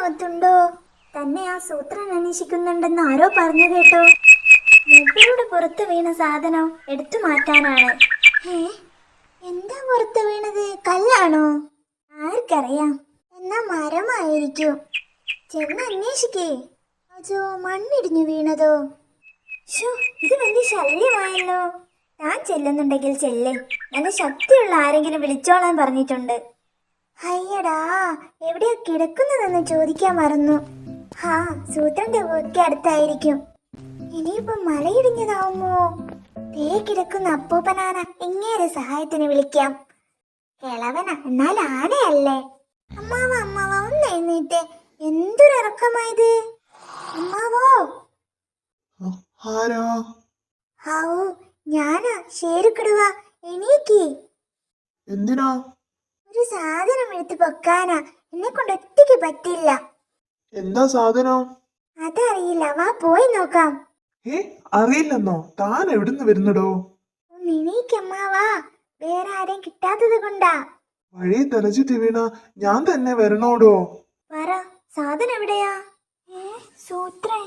വീടിനകത്തുണ്ടോ? തന്നെ ആ സൂത്രൻ അന്വേഷിക്കുന്നുണ്ടെന്ന് ആരോ പറഞ്ഞു കേട്ടോ. മുകളിലൂടെ പുറത്ത് വീണ സാധനം എടുത്തു മാറ്റാനാണ്. ഏ എന്താ പുറത്ത് വീണത്? കല്ലാണോ? ആർക്കറിയാം. എന്നാ മരമായിരിക്കും. ചെന്ന് അന്വേഷിക്കേ. അതോ മണ്ണിടിഞ്ഞു വീണതോ? ഇത് വലിയ ശല്യമായല്ലോ. താൻ ചെല്ലുന്നുണ്ടെങ്കിൽ ചെല്ലേ. നല്ല ശക്തിയുള്ള ആരെങ്കിലും വിളിച്ചോളാൻ പറഞ്ഞിട്ടുണ്ട്. അയ്യടാ, എവിടെയാ കിടക്കുന്നതെന്ന് ചോദിക്കാൻ മറന്നു. ഹാ, സൂത്രന്റെ വീക്ക് അടുത്തായിരിക്കും. ഇനിയിപ്പം മലയിടിഞ്ഞതാവുമോ? തേ കിടക്കുന്ന അപ്പൂപ്പനാന ഇങ്ങേരെ സഹായത്തിന് വിളിക്കാം. കിളവന എന്നാൽ ആനയല്ലേ. അമ്മാവ അമ്മാവ ഒന്ന് എഴുന്നേറ്റ്. എന്തൊരിറക്കമായത്. അമ്മാവോ. ഹാവൂ, ഞാനാ ശേരുക്കിടുവ. എണീക്ക്. എന്തിനാ? ഒരു സാധനം എടുത്ത് പൊക്കാനാ. എന്നെ കൊണ്ട് ഒറ്റയ്ക്ക് പറ്റില്ല. എന്താ സാധനം? അതറിയില്ല, വാ പോയി നോക്കാം. അറിയില്ലെന്നോ? താൻ എവിടുന്ന് വരുന്നടോ? എണീക്കമ്മാവാ, വേറെ ആരെയും കിട്ടാത്തത് കൊണ്ടാ. വഴി തെലച്ചിട്ട് വീണ ഞാൻ തന്നെ വരണോടോ? പറ, സാധനം എവിടെയാ? സൂത്രേ.